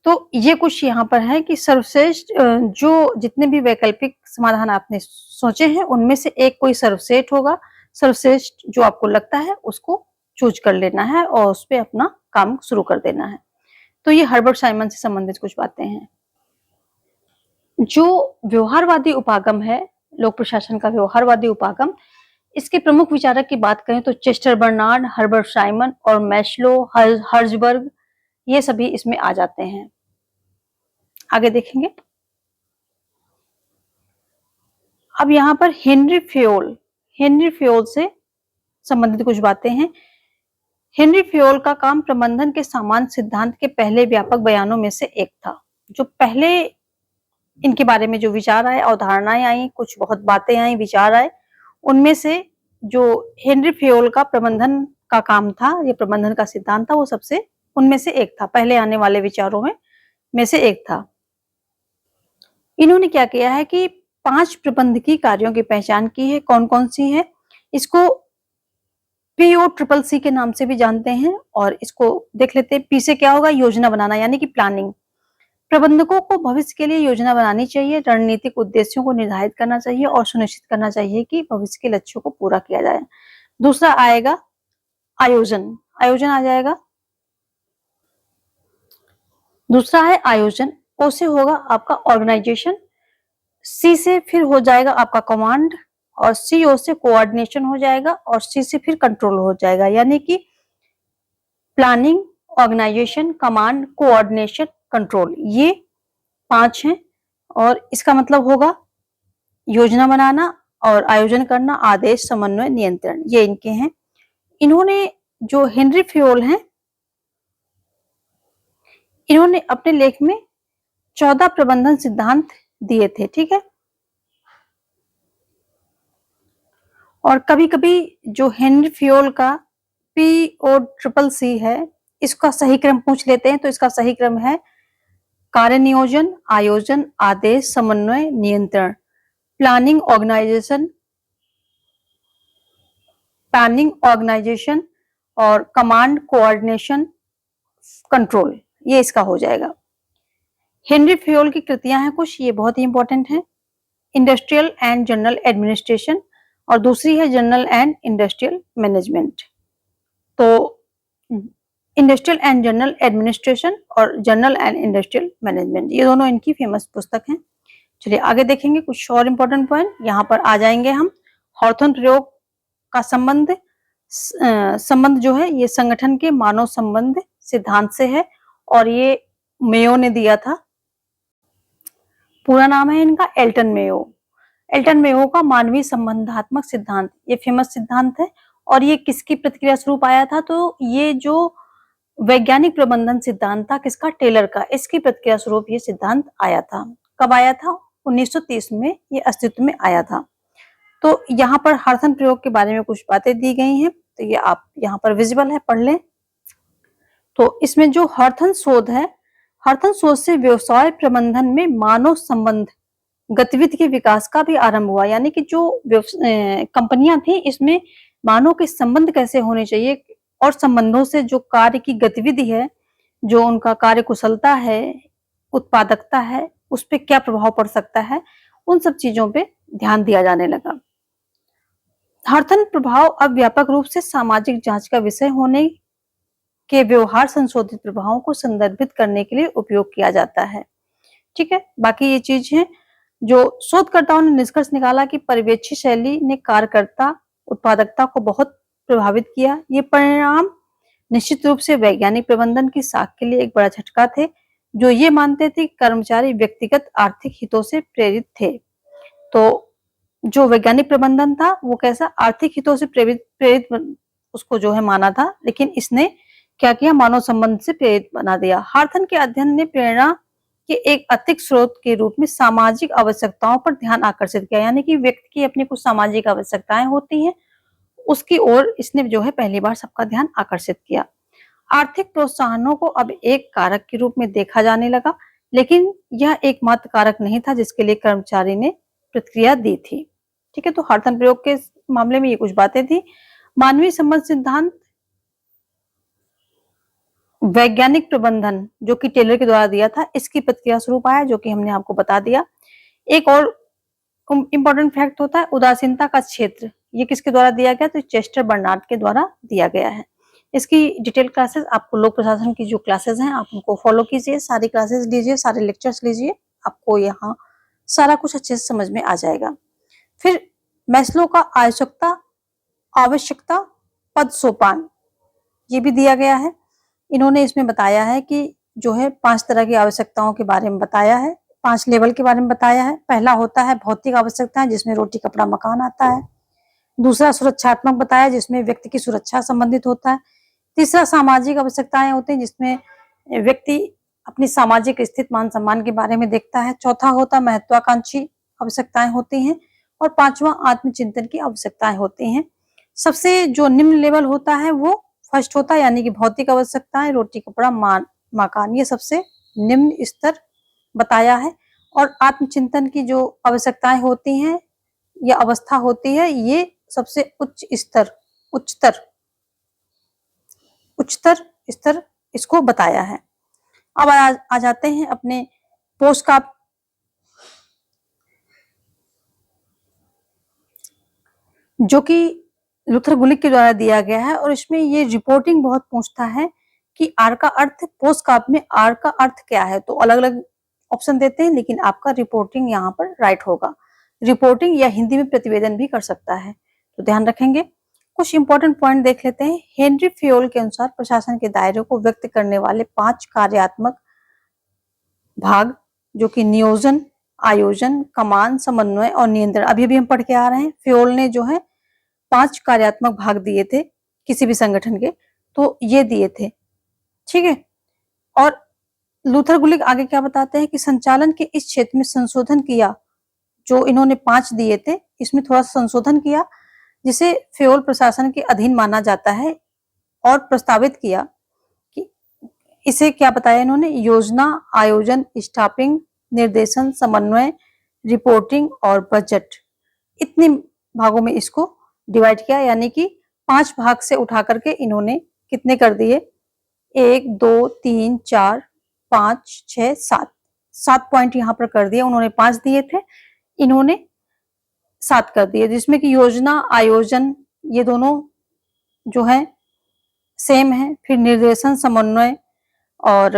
तो ये कुछ यहाँ पर है कि सर्वश्रेष्ठ जो जितने भी वैकल्पिक समाधान आपने सोचे हैं उनमें से एक कोई सर्वश्रेष्ठ होगा। सर्वश्रेष्ठ जो आपको लगता है उसको चूज कर लेना है और उस पर अपना काम शुरू कर देना है। तो ये हर्बर्ट साइमन से संबंधित कुछ बातें हैं। जो व्यवहारवादी उपागम है, लोक प्रशासन का व्यवहारवादी उपागम, इसके प्रमुख विचारक की बात करें तो चेस्टर बर्नार्ड, हर्बर्ट साइमन और मैस्लो, हर्जबर्ग, ये सभी इसमें आ जाते हैं। आगे देखेंगे। अब यहाँ पर हेनरी फेयोल से संबंधित कुछ बातें हैं। हेनरी फेयोल का काम प्रबंधन के सामान्य सिद्धांत के पहले व्यापक बयानों में से एक था। जो पहले इनके बारे में जो विचार आए, अवधारणाएं आई, कुछ बहुत बातें आई, विचार आए, उनमें से जो हेनरी फेयोल का प्रबंधन का काम था, ये प्रबंधन का सिद्धांत था, वो सबसे उनमें से एक था, पहले आने वाले विचारों में से एक था। इन्होंने क्या किया है कि 5 प्रबंधकीय कार्यों की पहचान की है। कौन कौन सी है? इसको POCCC के नाम से भी जानते हैं, और इसको देख लेते हैं। पी से क्या होगा? योजना बनाना, यानी कि प्लानिंग। प्रबंधकों को भविष्य के लिए योजना बनानी चाहिए, रणनीतिक उद्देश्यों को निर्धारित करना चाहिए और सुनिश्चित करना चाहिए कि भविष्य के लक्ष्यों को पूरा किया जाए। दूसरा आएगा आयोजन आ जाएगा। दूसरा है आयोजन। ओ से होगा आपका ऑर्गेनाइजेशन। सी से फिर हो जाएगा आपका कमांड, और सीओ से कोऑर्डिनेशन हो जाएगा, और सी से फिर कंट्रोल हो जाएगा, यानी कि planning, organisation, command, coordination, control, ये 5 हैं। और इसका मतलब होगा योजना बनाना और आयोजन करना, आदेश, समन्वय, नियंत्रण, ये इनके हैं। इन्होंने जो हेनरी फ्योल हैं, इन्होंने अपने लेख में 14 प्रबंधन सिद्धांत दिए थे, ठीक है। और कभी-कभी जो हेनरी फ्योल का POCCC है, इसका सही क्रम पूछ लेते हैं, तो इसका सही क्रम है कार्य नियोजन, आयोजन, आदेश, समन्वय, नियंत्रण, प्लानिंग, ऑर्गेनाइजेशन और कमांड, कोऑर्डिनेशन, कंट्रोल, ये इसका हो जाएगा। हेनरी फ्योल की कृतियां हैं कुछ, ये बहुत ही इंपॉर्टेंट हैं। इंडस्ट्रियल एंड जनरल एडमिनिस्ट्रेशन, और दूसरी है जनरल एंड इंडस्ट्रियल मैनेजमेंट। तो इंडस्ट्रियल एंड जनरल एडमिनिस्ट्रेशन और जनरल एंड इंडस्ट्रियल मैनेजमेंट, ये दोनों इनकी फेमस पुस्तक हैं। चलिए आगे देखेंगे कुछ और इम्पोर्टेंट पॉइंट। यहाँ पर आ जाएंगे हम। हॉर्थन प्रयोग का संबंध जो है, ये संगठन के मानव संबंध सिद्धांत से है, और ये मेयो ने दिया था। पूरा नाम है इनका एल्टन मेयो। एल्टन मेयो का मानवीय संबंधात्मक सिद्धांत, ये फेमस सिद्धांत है। और ये किसकी प्रतिक्रिया स्वरूप आया था? तो ये जो वैज्ञानिक प्रबंधन सिद्धांत था, किसका? टेलर का, इसकी प्रतिक्रिया स्वरूप ये सिद्धांत आया था। कब आया था? 1930 में ये अस्तित्व में आया था। तो यहाँ पर हॉर्थन प्रयोग के बारे में कुछ बातें दी गई हैं, तो ये आप यहाँ पर विजिबल है, पढ़ लें। तो इसमें जो हॉर्थन शोध है, हॉर्थन शोध से व्यवसाय प्रबंधन में मानव संबंध गतिविधि के विकास का भी आरंभ हुआ, यानी कि जो कंपनियां थी, इसमें मानव के संबंध कैसे होने चाहिए, और संबंधों से जो कार्य की गतिविधि है, जो उनका कार्य कुशलता है, उत्पादकता है, उस पर क्या प्रभाव पड़ सकता है, उन सब चीजों पे ध्यान दिया जाने लगा। हॉर्थन प्रभाव अब व्यापक रूप से सामाजिक जांच का विषय होने के व्यवहार संशोधित प्रभावों को संदर्भित करने के लिए उपयोग किया जाता है, ठीक है। बाकी ये चीज है जो शोधकर्ताओं ने निष्कर्ष निकाला कि पर्यवेक्षी शैली ने कार्यकर्ता उत्पादकता को बहुत प्रभावित किया। ये परिणाम निश्चित रूप से वैज्ञानिक प्रबंधन की साख के लिए एक बड़ा झटका थे, जो ये मानते थे कि कर्मचारी व्यक्तिगत आर्थिक हितों से प्रेरित थे। तो जो वैज्ञानिक प्रबंधन था वो कैसा? आर्थिक हितों से प्रेरित उसको जो है माना था, लेकिन इसने क्या किया? मानव संबंध से प्रेरित बना दिया। हॉर्थन के अध्ययन ने प्रेरणा के एक अतिरिक्त स्रोत के रूप में सामाजिक आवश्यकताओं पर ध्यान आकर्षित किया, यानी कि व्यक्ति की अपनी कुछ सामाजिक आवश्यकताएं होती हैं, उसकी ओर इसने जो है पहली बार सबका ध्यान आकर्षित किया। आर्थिक प्रोत्साहनों को अब एक कारक के रूप में देखा जाने लगा, लेकिन यह एकमात्र कारक नहीं था जिसके लिए कर्मचारी ने प्रतिक्रिया दी थी, ठीक है। तो हॉर्थन प्रयोग के मामले में ये कुछ बातें थी। मानवीय संबंध सिद्धांत वैज्ञानिक प्रबंधन जो कि टेलर के द्वारा दिया था, इसकी प्रतिक्रिया स्वरूप आया, जो कि हमने आपको बता दिया। एक और इंपॉर्टेंट फैक्ट होता है उदासीनता का क्षेत्र, ये किसके द्वारा दिया गया? तो चेस्टर बर्नार्ड के द्वारा दिया गया है। इसकी डिटेल क्लासेस आपको लोक प्रशासन की जो क्लासेस हैं, आप उनको फॉलो कीजिए, सारी क्लासेस लीजिए, सारे लेक्चर्स लीजिए, आपको यहाँ सारा कुछ अच्छे से समझ में आ जाएगा। फिर मैस्लो का आवश्यकता पद सोपान, ये भी दिया गया है। इन्होंने इसमें बताया है कि जो है 5 तरह की आवश्यकताओं के बारे में बताया है, 5 लेवल के बारे में बताया है। पहला होता है भौतिक आवश्यकताएं, जिसमें रोटी, कपड़ा, मकान आता है। दूसरा सुरक्षात्मक बताया, जिसमें व्यक्ति की सुरक्षा संबंधित होता है। तीसरा सामाजिक आवश्यकताएं होती हैं, जिसमें व्यक्ति अपनी सामाजिक स्थिति, मान सम्मान के बारे में देखता है। चौथा होता महत्वाकांक्षी आवश्यकताएं होती हैं, और 5वां आत्मचिंतन की आवश्यकताएं होती हैं। सबसे जो निम्न लेवल होता है वो फर्स्ट होता है, यानी कि भौतिक आवश्यकताएं, रोटी, कपड़ा, मकान, ये सबसे निम्न स्तर बताया है। और आत्मचिंतन की जो आवश्यकताएं होती हैं या अवस्था होती है, ये सबसे उच्चतर स्तर इसको बताया है। अब आ जाते हैं अपने पोस्ट का, जो कि लुथर गुलिक के द्वारा दिया गया है, और इसमें ये रिपोर्टिंग बहुत पूछता है कि आर का अर्थ, पोस्ट काप में आर का अर्थ क्या है। तो अलग अलग ऑप्शन देते हैं, लेकिन आपका रिपोर्टिंग यहाँ पर राइट होगा। रिपोर्टिंग या हिंदी में प्रतिवेदन भी कर सकता है, तो ध्यान रखेंगे। कुछ इंपॉर्टेंट पॉइंट देख लेते हैं। हेनरी फ्योल के अनुसार प्रशासन के दायरे को व्यक्त करने वाले 5 कार्यात्मक भाग, जो कि नियोजन, आयोजन, कमान, समन्वय और नियंत्रण, अभी अभी हम पढ़ के आ रहे हैं। फ्योल ने जो है 5 कार्यात्मक भाग दिए थे किसी भी संगठन के, तो ये दिए थे, ठीक है। और लूथर गुलिक आगे क्या बताते हैं कि संचालन के इस क्षेत्र में संशोधन किया, जो इन्होंने 5 दिए थे, इसमें थोड़ा संशोधन किया, जिसे फ्योल प्रशासन के अधीन माना जाता है, और प्रस्तावित किया कि इसे क्या बताया इन्होंने, योजना, आयोजन, स्टाफिंग, निर्देशन, समन्वय, रिपोर्टिंग और बजट, इतने भागों में इसको डिवाइड किया। यानी कि 5 भाग से उठा करके इन्होंने कितने कर दिए, 1 2 3 4 5 6 7 7 पॉइंट यहाँ पर कर दिए। उन्होंने 5 दिए थे, इन्होंने 7 कर दिए, जिसमें कि योजना, आयोजन, ये दोनों जो है सेम है। फिर निर्देशन, समन्वय और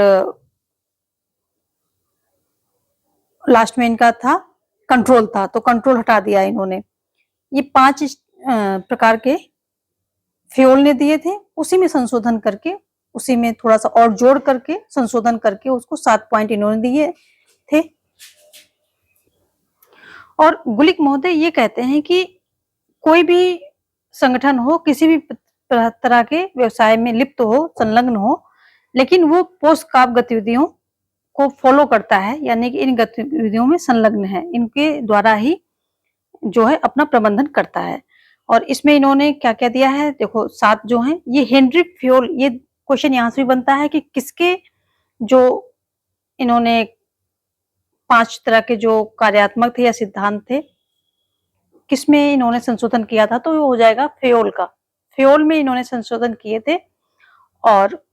लास्ट में इनका था कंट्रोल था, तो कंट्रोल हटा दिया इन्होंने। ये 5 प्रकार के फ्योल ने दिए थे, उसी में संशोधन करके, उसी में थोड़ा सा और जोड़ करके संशोधन करके उसको 7 पॉइंट इन्होंने दिए थे। और गुलिक महोदय ये कहते हैं कि कोई भी संगठन हो, किसी भी तरह के व्यवसाय में लिप्त हो, संलग्न हो, लेकिन वो पोस्ट काम गतिविधियों को फॉलो करता है, यानी कि इन गतिविधियों में संलग्न है, इनके द्वारा ही जो है अपना प्रबंधन करता है। और इसमें इन्होंने क्या क्या दिया है, देखो 7 जो हैं, ये हेनरी फ्योल, ये क्वेश्चन यहाँ से भी बनता है कि किसके जो इन्होंने 5 तरह के जो कार्यात्मक थे या सिद्धांत थे, किसमें इन्होंने संशोधन किया था, तो वो हो जाएगा फ्योल का। फ्योल में इन्होंने संशोधन किए थे और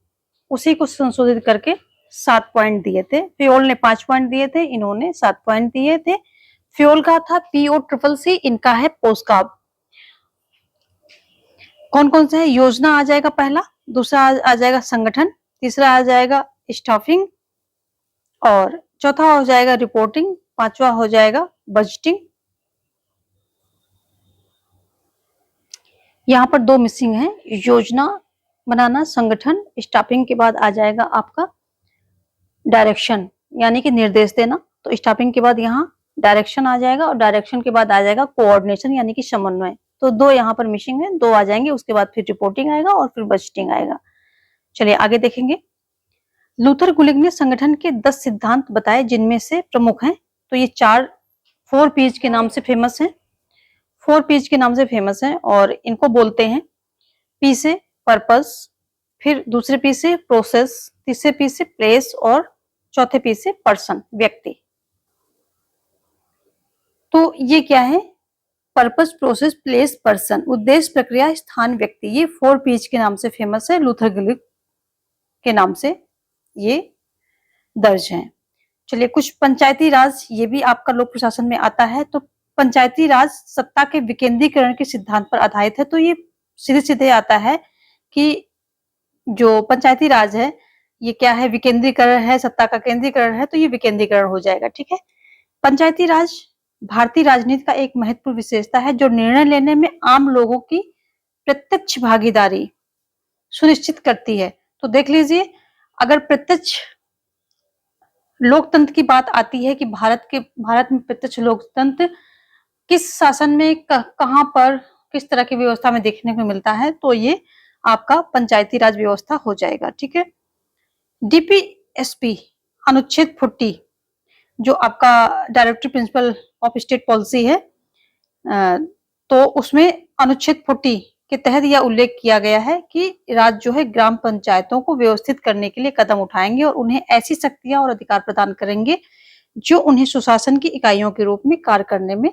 उसी को संशोधित करके 7 पॉइंट दिए थे। फ्योल ने 5 पॉइंट दिए थे, इन्होंने 7 पॉइंट दिए थे। फ्योल का था POCCC, इनका है पोस्टकाब। कौन कौन से है, योजना आ जाएगा पहला, दूसरा आ जाएगा संगठन, तीसरा आ जाएगा स्टाफिंग, और चौथा हो जाएगा रिपोर्टिंग, पांचवा हो जाएगा बजटिंग। यहाँ पर 2 मिसिंग है, योजना बनाना, संगठन, स्टाफिंग के बाद आ जाएगा आपका डायरेक्शन, यानी कि निर्देश देना। तो स्टाफिंग के बाद यहाँ डायरेक्शन आ जाएगा, और डायरेक्शन के बाद आ जाएगा कोऑर्डिनेशन, यानी कि समन्वय। तो 2 यहाँ पर मिसिंग है, 2 आ जाएंगे, उसके बाद फिर रिपोर्टिंग आएगा और फिर बजटिंग आएगा। चलिए आगे देखेंगे। लूथर गुलिक ने संगठन के 10 सिद्धांत बताए, जिनमें से प्रमुख हैं, तो ये 4 P's के नाम से फेमस हैं, 4 P's के नाम से फेमस हैं, और इनको बोलते हैं, P से पर्पस, फिर दूसरे P से प्रोसेस, तीसरे P से प्लेस, और चौथे P से पर्सन, व्यक्ति। तो ये क्या है, पर्पस, प्रोसेस, प्लेस, पर्सन, उद्देश्य, प्रक्रिया, स्थान, व्यक्ति, ये 4 P's के नाम से फेमस है, लूथर गुलिक के नाम से ये दर्ज हैं। चलिए कुछ पंचायती राज, ये भी आपका लोक प्रशासन में आता है। तो पंचायती राज सत्ता के विकेंद्रीकरण के सिद्धांत पर आधारित है। तो ये सीधे सीधे आता है कि जो पंचायती राज है ये क्या है, विकेंद्रीकरण है, सत्ता का केंद्रीकरण है, तो ये विकेंद्रीकरण हो जाएगा, ठीक है। पंचायती राज भारतीय राजनीति का एक महत्वपूर्ण विशेषता है, जो निर्णय लेने में आम लोगों की प्रत्यक्ष भागीदारी सुनिश्चित करती है। तो देख लीजिए, अगर प्रत्यक्ष लोकतंत्र की बात आती है कि भारत में प्रत्यक्ष लोकतंत्र किस शासन में कहां पर किस तरह की व्यवस्था में देखने को मिलता है, तो ये आपका पंचायती राज व्यवस्था हो जाएगा, ठीक है। DPSP अनुच्छेद 40 जो आपका directive principle of state policy है, तो उसमें अनुच्छेद 40 के तहत यह उल्लेख किया गया है कि राज्य जो है ग्राम पंचायतों को व्यवस्थित करने के लिए कदम उठाएंगे और उन्हें ऐसी शक्तियां और अधिकार प्रदान करेंगे जो उन्हें सुशासन की इकाइयों के रूप में कार्य करने में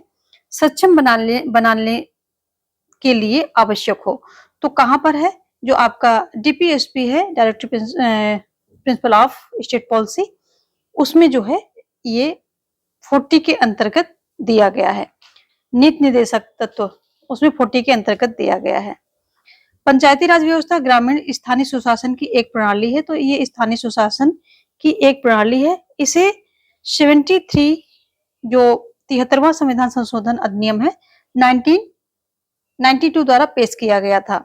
सक्षम बनाने के लिए आवश्यक हो। तो कहां पर है, जो आपका DPSP है, directive principle of state policy, उसमें जो है ये 40 के अंतर्गत दिया गया है। नीति निर्देशक तत्व उसमें 40 के अंतर्गत दिया गया है। पंचायती राज व्यवस्था ग्रामीण स्थानीय सुशासन की एक प्रणाली है। तो ये स्थानीय सुशासन की एक प्रणाली है। इसे 73 जो 73वां संविधान संशोधन अधिनियम है 1992 द्वारा पेश किया गया था।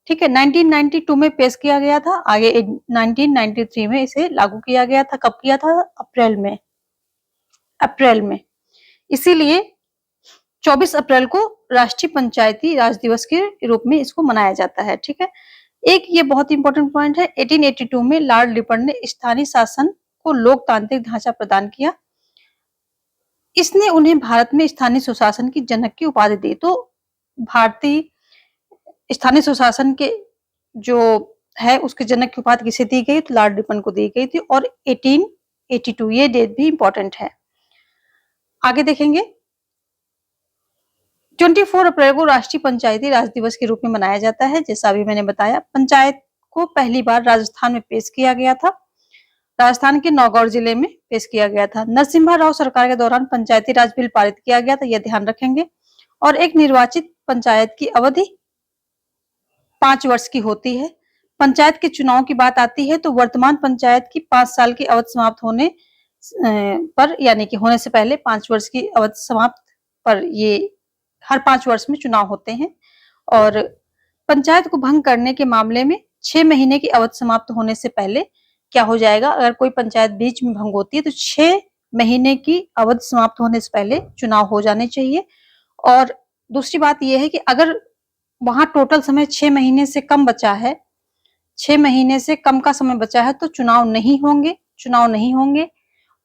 ठीक है, 1992 में पेश किया गया था, आगे 1993 में इसे लागू किया गया था। कब किया था? अप्रैल में। इसीलिए 24 अप्रैल को राष्ट्रीय पंचायती राज दिवस के रूप में इसको मनाया जाता है। ठीक है, एक ये बहुत इंपॉर्टेंट पॉइंट है, 1882 में लॉर्ड लिपन ने स्थानीय शासन को लोकतांत्रिक ढांचा प्रदान किया। इसने उन्हें भारत में स्थानीय सुशासन की जनक की उपाधि दी। तो भारतीय स्थानीय सुशासन के जो है उसके जनक की उपाधि किसे दी गई? तो लॉर्ड लिपन को दी गई थी, और 1882 ये डेट भी इंपॉर्टेंट है। आगे देखेंगे, 24 अप्रैल को राष्ट्रीय पंचायती राज दिवस के रूप में मनाया जाता है। जैसा अभी मैंने बताया, पंचायत को पहली बार राजस्थान में पेश किया गया था, राजस्थान के नौगढ़ जिले में पेश किया गया था। नरसिम्हा राव सरकार के दौरान पंचायती राज बिल पारित किया गया था, यह ध्यान रखेंगे। और एक निर्वाचित पंचायत की अवधि 5 वर्ष की होती है। पंचायत के चुनाव की बात आती है तो वर्तमान पंचायत की 5 साल की अवधि समाप्त होने पर, यानी कि होने से पहले 5 वर्ष की अवधि समाप्त पर ये हर 5 वर्ष में चुनाव होते हैं। और पंचायत को भंग करने के मामले में 6 महीने की अवधि समाप्त होने से पहले क्या हो जाएगा? अगर कोई पंचायत बीच में भंग होती है तो 6 महीने की अवधि समाप्त होने से पहले चुनाव हो जाने चाहिए। और दूसरी बात यह है कि अगर वहां टोटल समय 6 महीने से कम बचा है, 6 महीने से कम का समय बचा है तो चुनाव नहीं होंगे।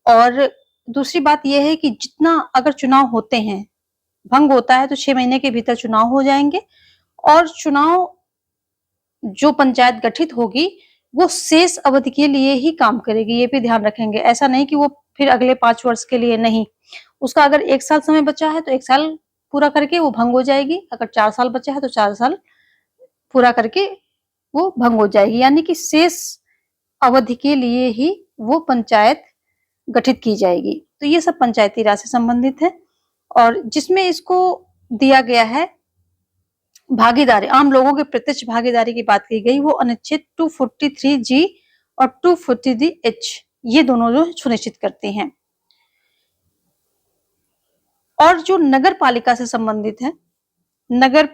और दूसरी बात यह है कि जितना अगर चुनाव होते हैं, भंग होता है तो 6 महीने के भीतर चुनाव हो जाएंगे, और चुनाव जो पंचायत गठित होगी वो शेष अवधि के लिए ही काम करेगी, ये भी ध्यान रखेंगे। ऐसा नहीं कि वो फिर अगले 5 वर्ष के लिए नहीं, उसका अगर 1 साल समय बचा है तो 1 साल पूरा करके वो भंग हो जाएगी, अगर 4 साल बचा है तो 4 साल पूरा करके वो भंग हो जाएगी, यानी कि शेष अवधि के लिए ही वो पंचायत गठित की जाएगी। तो ये सब पंचायती राज से संबंधित है। और जिसमें इसको दिया गया है भागीदारी, आम लोगों के प्रत्यक्ष भागीदारी की बात की गई, वो अनुच्छेद 243G और 243H ये दोनों जो सुनिश्चित करते हैं। और जो नगर पालिका से संबंधित है, नगर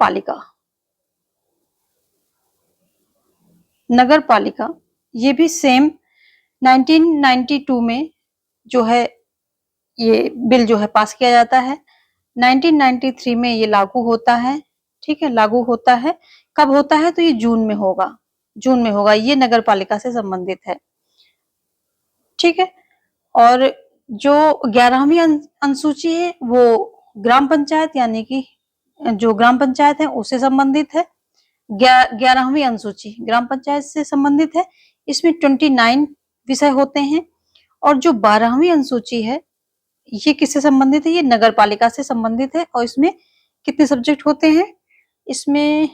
पालिका ये भी सेम 1992 में जो है ये बिल जो है पास किया जाता है, 1993 में ये लागू होता है। ठीक है, लागू होता है। कब होता है? तो ये जून में होगा। ये नगर पालिका से संबंधित है। ठीक है, और जो 11वीं अनुसूची है वो ग्राम पंचायत, यानी कि जो ग्राम पंचायत है उससे संबंधित है। 11वीं अनुसूची ग्राम पंचायत से संबंधित है। इसमें 29 विषय होते हैं। और जो 12वीं अनुसूची है ये किससे संबंधित है? ये नगर पालिका से संबंधित है। और इसमें कितने सब्जेक्ट होते हैं? इसमें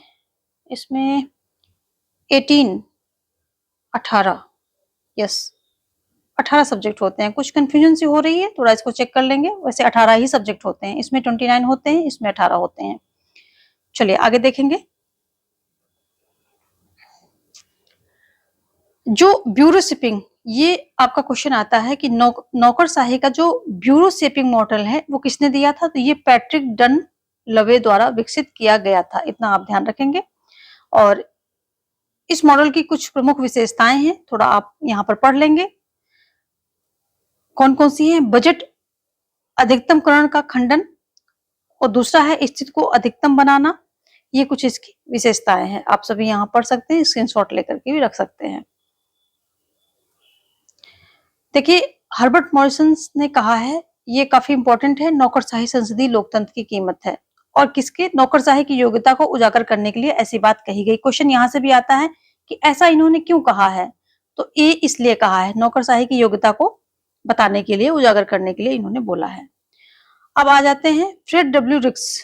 18 सब्जेक्ट होते हैं। कुछ कंफ्यूजन सी हो रही है, थोड़ा इसको चेक कर लेंगे। वैसे 18 ही सब्जेक्ट होते हैं, इसमें 29 होते हैं, इसमें 18 होते हैं। चलिए आगे देखेंगे। जो ब्यूरोशिपिंग, ये आपका क्वेश्चन आता है कि नौकरशाही का जो ब्यूरोशिपिंग मॉडल है वो किसने दिया था? तो ये पैट्रिक डन लवे द्वारा विकसित किया गया था, इतना आप ध्यान रखेंगे। और इस मॉडल की कुछ प्रमुख विशेषताएं हैं, थोड़ा आप यहाँ पर पढ़ लेंगे। कौन कौन सी हैं? बजट अधिकतमकरण का खंडन, और दूसरा है स्थिति को अधिकतम बनाना। ये कुछ इसकी विशेषताएं हैं, आप सभी यहाँ पढ़ सकते हैं, स्क्रीनशॉट लेकर के भी रख सकते हैं। देखिए, हर्बर्ट मॉरिसन ने कहा है, ये काफी इंपॉर्टेंट है, नौकरशाही संसदीय लोकतंत्र की कीमत है। और किसके? नौकरशाही की योग्यता को उजागर करने के लिए ऐसी बात कही गई। क्वेश्चन यहाँ से भी आता है कि ऐसा इन्होंने क्यों कहा है? तो ये इसलिए कहा है, नौकरशाही की योग्यता को बताने के लिए, उजागर करने के लिए इन्होंने बोला है। अब आ जाते हैं फ्रेड डब्ल्यू रिक्स,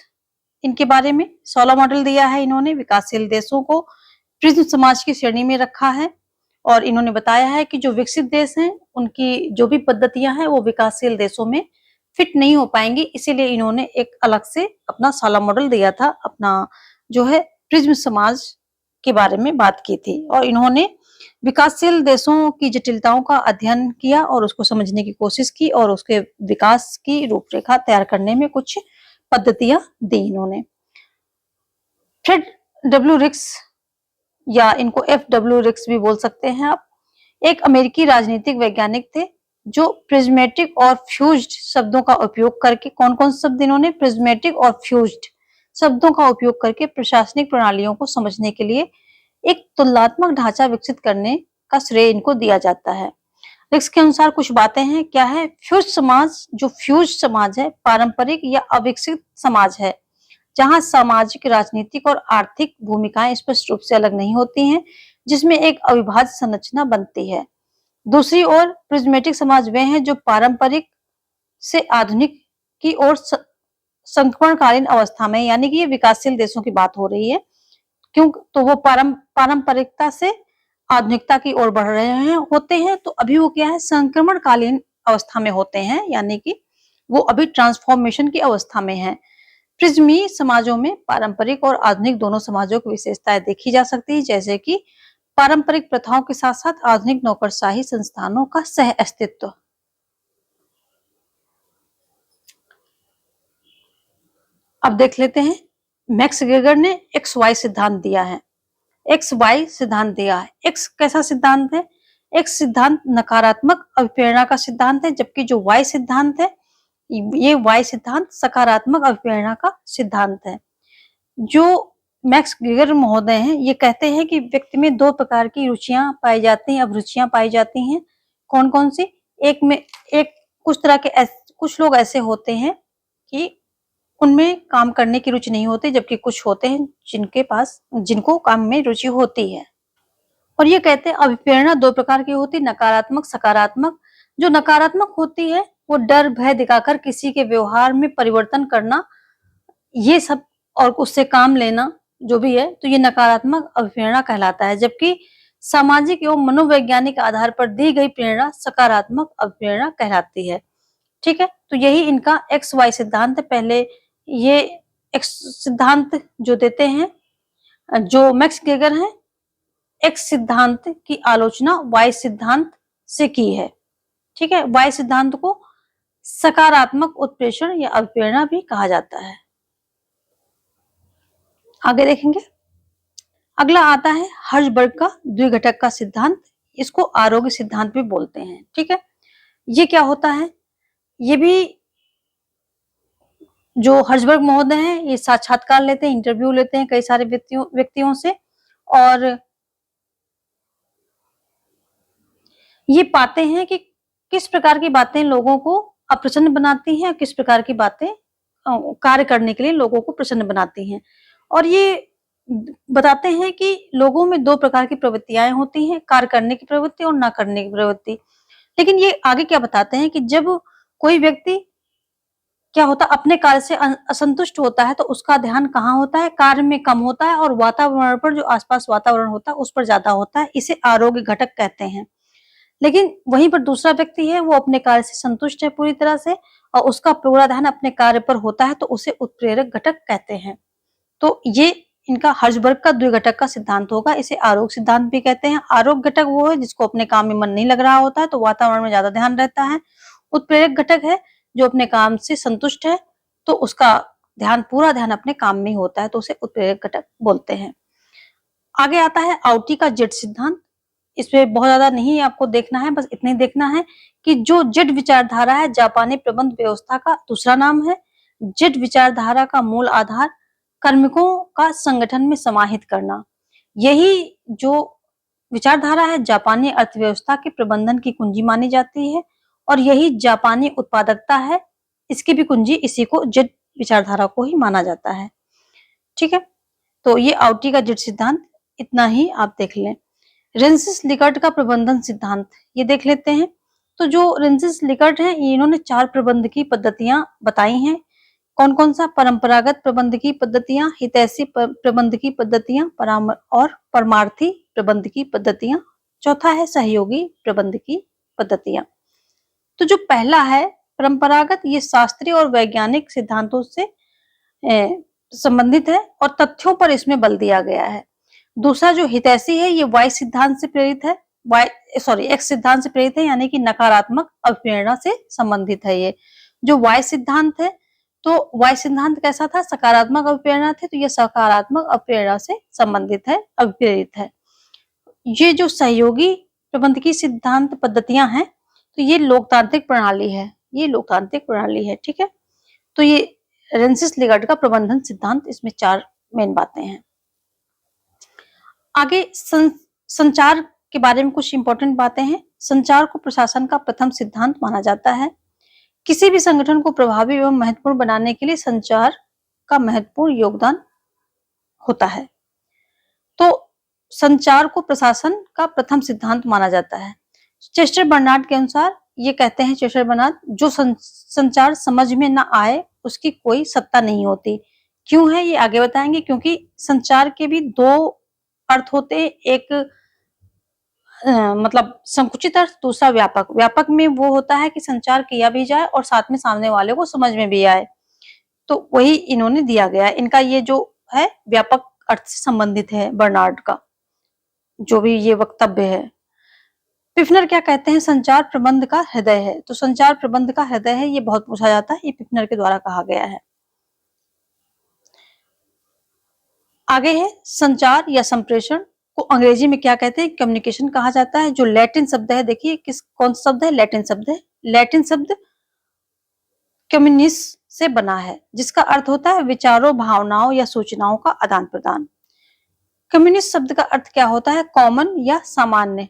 इनके बारे में 16 मॉडल दिया है इन्होंने। विकासशील देशों को प्रिज्म समाज की श्रेणी में रखा है, और इन्होंने बताया है कि जो विकसित देश हैं उनकी जो भी पद्धतियां हैं वो विकासशील देशों में फिट नहीं हो पाएंगी, इसीलिए इन्होंने एक अलग से अपना 16 मॉडल दिया था, अपना जो है प्रिज्म समाज के बारे में बात की थी। और इन्होंने विकासशील देशों की जटिलताओं का अध्ययन किया और उसको समझने की कोशिश की और उसके विकास की रूपरेखा तैयार करने में कुछ पद्धतियां दी इन्होंने। फ्रेड डब्ल्यू रिक्स या इनको एफ.डब्ल्यू. रिक्स भी बोल सकते हैं आप, एक अमेरिकी राजनीतिक वैज्ञानिक थे जो प्रिज्मेटिक और फ्यूज्ड शब्दों का उपयोग करके, कौन-कौन से शब्द इन्होंने, प्रिज्मेटिक और फ्यूज्ड शब्दों का उपयोग करके प्रशासनिक प्रणालियों को समझने के लिए एक तुलनात्मक ढांचा विकसित करने का श्रेय इनको दिया जाता है। रिक्स के अनुसार कुछ बातें हैं, क्या है, फ्यूज समाज, जो फ्यूज समाज है, पारंपरिक या अविकसित समाज है जहां सामाजिक, राजनीतिक और आर्थिक भूमिकाएं स्पष्ट रूप से अलग नहीं होती हैं, जिसमें एक अविभाज्य संरचना बनती है। दूसरी ओर प्रिज्मेटिक समाज वे हैं जो पारंपरिक से आधुनिक की ओर संक्रमणकालीन अवस्था में, यानी कि ये विकासशील देशों की बात हो रही है, क्यों, तो वो पारंपरिकता से आधुनिकता की ओर बढ़ रहे हैं होते हैं, तो अभी वो क्या है, संक्रमणकालीन अवस्था में होते हैं, यानी कि वो अभी ट्रांसफॉर्मेशन की अवस्था में है। प्रिज्मी समाजों में पारंपरिक और आधुनिक दोनों समाजों की विशेषताएं देखी जा सकती है, जैसे कि पारंपरिक प्रथाओं के साथ साथ आधुनिक नौकरशाही संस्थानों का सह अस्तित्व। अब देख लेते हैं, मैक्स गेगर ने एक्स वाई सिद्धांत दिया है। एक्स वाई सिद्धांत दिया है। एक्स कैसा सिद्धांत है? एक्स सिद्धांत नकारात्मक अभिप्रेरणा का सिद्धांत है, जबकि जो वाई सिद्धांत है, ये वाई सिद्धांत सकारात्मक अभिप्रेरणा का सिद्धांत है। जो मैक्स गेगर महोदय हैं, ये कहते हैं कि व्यक्ति में दो प्रकार की रुचियां पाई जाती हैं, अभिरुचियां पाई जाती हैं। कौन कौन सी? एक कुछ तरह के कुछ लोग ऐसे होते हैं कि उनमें काम करने की रुचि नहीं होती, जबकि कुछ होते हैं जिनको काम में रुचि होती है। और ये कहते हैं अभिप्रेरणा दो प्रकार की होती, नकारात्मक, सकारात्मक। जो नकारात्मक होती है वो डर, भय दिखाकर किसी के व्यवहार में परिवर्तन करना, ये सब, और उससे काम लेना, जो भी है, तो ये नकारात्मक अभिप्रेरणा कहलाता है। जबकि सामाजिक एवं मनोवैज्ञानिक आधार पर दी गई प्रेरणा सकारात्मक अभिप्रेरणा कहलाती है। ठीक है, तो यही इनका एक्स वाई सिद्धांत। पहले ये एक्स सिद्धांत जो देते हैं, जो मैक्स गेगर हैं, एक्स सिद्धांत की आलोचना वाई सिद्धांत से की है। ठीक है, वाई सिद्धांत को सकारात्मक उत्प्रेषण या अभिप्रेरणा भी कहा जाता है। आगे देखेंगे, अगला आता है हर्जबर्ग का द्विघटक का सिद्धांत। इसको आरोग्य सिद्धांत भी बोलते हैं। ठीक है, ये क्या होता है? ये भी जो हर्जबर्ग महोदय हैं, ये साक्षात्कार लेते हैं, इंटरव्यू लेते हैं कई सारे व्यक्तियों से, और ये पाते हैं कि किस प्रकार की बातें लोगों को अप्रसन्न बनाती हैं, किस प्रकार की बातें कार्य करने के लिए लोगों को प्रसन्न बनाती हैं। और ये बताते हैं कि लोगों में दो प्रकार की प्रवृत्तियां होती हैं, कार्य करने की प्रवृत्ति और ना करने की प्रवृत्ति। लेकिन ये आगे क्या बताते हैं कि जब कोई व्यक्ति क्या होता है, अपने कार्य से असंतुष्ट होता है, तो उसका ध्यान कहाँ होता है? कार्य में कम होता है, और वातावरण पर, जो आसपास वातावरण होता है, उस पर ज्यादा होता है। इसे आरोग्य घटक कहते हैं। लेकिन वहीं पर दूसरा व्यक्ति है, वो अपने कार्य से संतुष्ट है पूरी तरह से, और उसका पूरा ध्यान अपने कार्य पर होता है, तो उसे उत्प्रेरक घटक कहते हैं। तो ये इनका हर्जबर्ग का द्विघटक का सिद्धांत होगा। इसे आरोग्य सिद्धांत भी कहते हैं। आरोग्य घटक वो है जिसको अपने काम में मन नहीं लग रहा होता है, तो वातावरण में ज्यादा ध्यान रहता है। उत्प्रेरक घटक है जो अपने काम से संतुष्ट है, तो उसका पूरा ध्यान अपने काम में होता है, तो उसे उत्प्रेरक घटक बोलते हैं। आगे आता है आउटी का जेड सिद्धांत। इसमें बहुत ज्यादा नहीं आपको देखना है, बस इतना ही देखना है कि जो जेड विचारधारा है, जापानी प्रबंध व्यवस्था का दूसरा नाम है। जेड विचारधारा का मूल आधार कार्मिकों का संगठन में समाहित करना। यही जो विचारधारा है, जापानी अर्थव्यवस्था के प्रबंधन की कुंजी मानी जाती है, और यही जापानी उत्पादकता है, इसकी भी कुंजी इसी को, जेड विचारधारा को ही माना जाता है। ठीक है, तो ये आउटी का जेड सिद्धांत, इतना ही आप देख लें। रेंसिस लिकर्ट का प्रबंधन सिद्धांत, ये देख लेते हैं। तो जो रेंसिस लिकर्ट है, इन्होंने 4 प्रबंध की पद्धतियां बताई हैं। कौन कौन सा? परंपरागत प्रबंध की पद्धतियां, हितैषी प्रबंध की पद्धतियां, और परमार्थी प्रबंध की पद्धतियां। चौथा है सहयोगी प्रबंध की पद्धतियां। तो जो पहला है परंपरागत, ये शास्त्रीय और वैज्ञानिक सिद्धांतों से संबंधित है, और तथ्यों पर इसमें बल दिया गया है। दूसरा जो हितैषी है ये वाई सिद्धांत से प्रेरित है, एक्स सिद्धांत से प्रेरित है, यानी कि नकारात्मक अभिप्रेरणा से संबंधित है। ये जो वाई सिद्धांत है, तो वाई सिद्धांत कैसा था, सकारात्मक अभिप्रेरणा थे, तो ये सकारात्मक अभिप्रेरणा से संबंधित है, अभिप्रेरित है। ये जो सहयोगी प्रबंधकीय सिद्धांत पद्धतियां हैं, तो ये लोकतांत्रिक प्रणाली है, ये लोकतांत्रिक प्रणाली है, ठीक है। तो ये रेंसिस लिगार्ड का प्रबंधन सिद्धांत, इसमें 4 मेन बातें हैं। आगे संचार के बारे में कुछ इंपॉर्टेंट बातें हैं। संचार को प्रशासन का प्रथम सिद्धांत माना जाता है। किसी भी संगठन को प्रभावी एवं महत्वपूर्ण बनाने के लिए संचार का महत्वपूर्ण योगदान होता है। तो संचार को प्रशासन का प्रथम सिद्धांत माना जाता है। चेस्टर बर्नार्ड के अनुसार, ये कहते हैं चेस्टर बर्नार्ड, जो संचार समझ में ना आए उसकी कोई सत्ता नहीं होती। क्यों है ये आगे बताएंगे, क्योंकि संचार के भी 2 अर्थ होते हैं, एक मतलब संकुचित अर्थ, दूसरा व्यापक। व्यापक में वो होता है कि संचार किया भी जाए और साथ में सामने वाले को समझ में भी आए, तो वही इन्होंने दिया गया है। इनका ये जो है व्यापक अर्थ से संबंधित है, बर्नार्ड का जो भी ये वक्तव्य है। पिफनर क्या कहते हैं, संचार प्रबंध का हृदय है। तो संचार प्रबंध का हृदय है, ये बहुत पूछा जाता है, ये पिफनर के द्वारा कहा गया है। आगे है संचार या संप्रेषण को अंग्रेजी में क्या कहते हैं, कम्युनिकेशन कहा जाता है। जो लैटिन शब्द है, देखिए कौन सा शब्द है, लैटिन शब्द है। लैटिन शब्द कम्युनिस से बना है, जिसका अर्थ होता है विचारों, भावनाओं या सूचनाओं का आदान प्रदान। कम्युनिस्ट शब्द का अर्थ क्या होता है, कॉमन या सामान्य।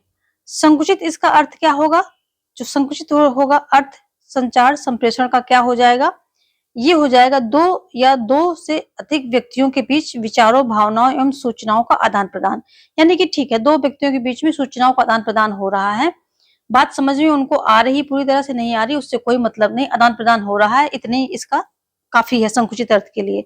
संकुचित इसका अर्थ क्या होगा, जो संकुचित होगा अर्थ संचार संप्रेषण का क्या हो जाएगा, ये हो जाएगा 2 या 2 से अधिक व्यक्तियों के बीच विचारों, भावनाओं एवं सूचनाओं का आदान प्रदान। यानी कि ठीक है, 2 व्यक्तियों के बीच में सूचनाओं का आदान प्रदान हो रहा है, बात समझ में उनको आ रही, पूरी तरह से नहीं आ रही, उससे कोई मतलब नहीं, आदान प्रदान हो रहा है, इतने ही इसका काफी है संकुचित अर्थ के लिए।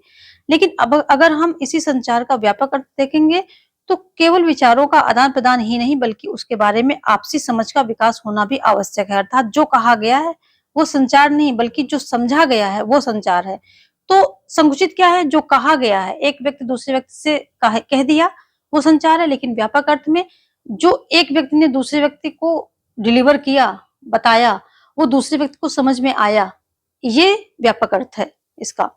लेकिन अब अगर हम इसी संचार का व्यापक अर्थ देखेंगे, तो केवल विचारों का आदान प्रदान ही नहीं, बल्कि उसके बारे में आपसी समझ का विकास होना भी आवश्यक है। अर्थात जो कहा गया है वो संचार नहीं, बल्कि जो समझा गया है वो संचार है। तो संकुचित क्या है, जो कहा गया है, एक व्यक्ति दूसरे व्यक्ति से कह दिया, वो संचार है। लेकिन व्यापक अर्थ में जो एक व्यक्ति ने दूसरे व्यक्ति को डिलीवर किया, बताया, वो दूसरे व्यक्ति को समझ में आया, ये व्यापक अर्थ है इसका।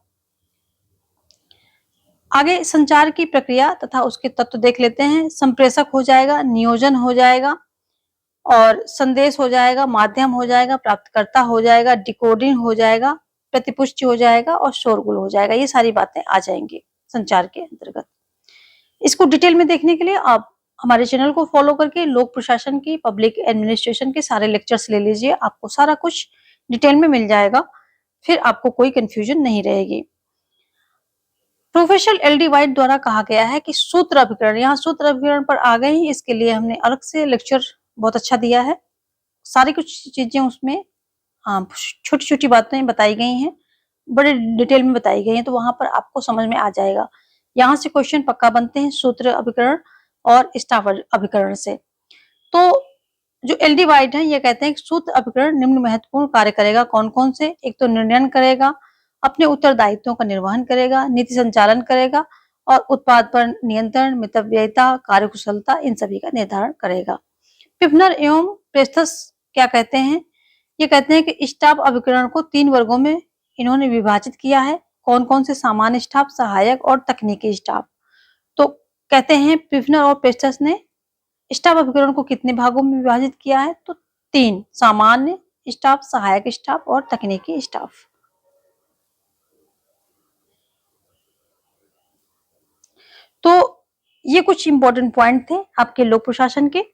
आगे संचार की प्रक्रिया तथा उसके तत्व देख लेते हैं। संप्रेषक हो जाएगा, नियोजन हो जाएगा, और संदेश हो जाएगा, माध्यम हो जाएगा, प्राप्तकर्ता हो जाएगा, डिकोडिंग हो जाएगा, प्रतिपुष्टि हो जाएगा और शोरगुल हो जाएगा। ये सारी बातें आ जाएंगी संचार के अंतर्गत। इसको डिटेल में देखने के लिए आप हमारे चैनल को फॉलो करके लोक प्रशासन की, पब्लिक एडमिनिस्ट्रेशन के सारे लेक्चर्स ले लीजिए, आपको सारा कुछ डिटेल में मिल जाएगा, फिर आपको कोई कंफ्यूजन नहीं रहेगी। Professor LD. वाइट द्वारा कहा गया है कि सूत्र अभिकरण, यहाँ सूत्र अभिकरण पर आ गए हैं, इसके लिए हमने अलग से लेक्चर बहुत अच्छा दिया है। सारी कुछ चीजें उसमें छोटी छोटी बातें बताई गई हैं, बड़े डिटेल में बताई गई हैं, तो वहां पर आपको समझ में आ जाएगा। यहाँ से क्वेश्चन पक्का बनते हैं सूत्र अभिकरण और स्टाफ अभिकरण से। तो जो एल.डी. वाइट है, ये कहते हैं कि सूत्र अभिकरण निम्न महत्वपूर्ण कार्य करेगा। कौन कौन से, एक तो निर्णय करेगा, अपने उत्तरदायित्वों का निर्वहन करेगा, नीति संचालन करेगा, और उत्पाद पर नियंत्रण, मितव्ययिता, कार्यकुशलता, इन सभी का निर्धारण करेगा। पिफनर एवं प्रेस्थस क्या कहते हैं, ये कहते हैं कि स्टाफ अभिकरण को 3 वर्गों में इन्होंने विभाजित किया है। कौन कौन से, सामान्य स्टाफ, सहायक और तकनीकी स्टाफ। तो कहते हैं पिफनर और प्रेस्थस ने स्टाफ अभिकरण को कितने भागों में विभाजित किया है, तो 3, सामान्य स्टाफ, सहायक स्टाफ और तकनीकी स्टाफ। तो ये कुछ इंपॉर्टेंट पॉइंट थे आपके लोक प्रशासन के।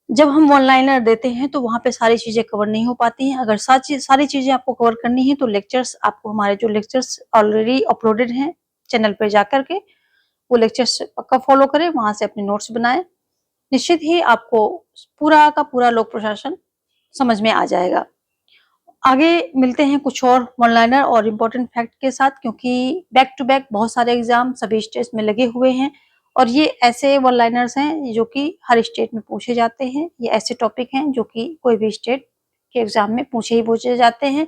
जब हम वन लाइनर देते हैं तो वहां पे सारी चीजें कवर नहीं हो पाती हैं। अगर सारी चीजें आपको कवर करनी है तो लेक्चर्स, आपको हमारे जो लेक्चर्स ऑलरेडी अपलोडेड हैं चैनल पे जाकर के, वो लेक्चर्स पक्का फॉलो करें, वहां से अपने नोट्स बनाएं। निश्चित ही आपको पूरा का पूरा लोक प्रशासन समझ में आ जाएगा। आगे मिलते हैं कुछ और वन लाइनर और इम्पोर्टेंट फैक्ट के साथ, क्योंकि बैक टू बैक बहुत सारे एग्जाम सभी स्टेट्स में लगे हुए हैं, और ये ऐसे वन लाइनर्स हैं जो कि हर स्टेट में पूछे जाते हैं। ये ऐसे टॉपिक हैं जो कि कोई भी स्टेट के एग्जाम में पूछे जाते हैं,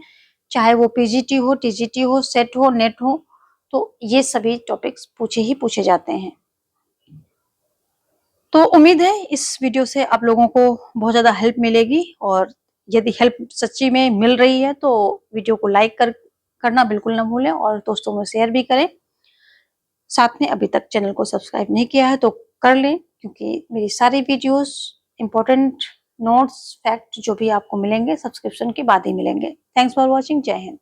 चाहे वो पीजीटी हो, टीजीटी हो, सेट हो, नेट हो, तो ये सभी टॉपिक्स पूछे जाते हैं। तो उम्मीद है इस वीडियो से आप लोगों को बहुत ज़्यादा हेल्प मिलेगी, और यदि हेल्प सच्ची में मिल रही है तो वीडियो को लाइक करना बिल्कुल ना भूलें और दोस्तों में शेयर भी करें। साथ में अभी तक चैनल को सब्सक्राइब नहीं किया है तो कर लें, क्योंकि मेरी सारी वीडियोस इंपॉर्टेंट नोट्स फैक्ट जो भी आपको मिलेंगे सब्सक्रिप्शन के बाद ही मिलेंगे। Thanks for watching. जय हिंद।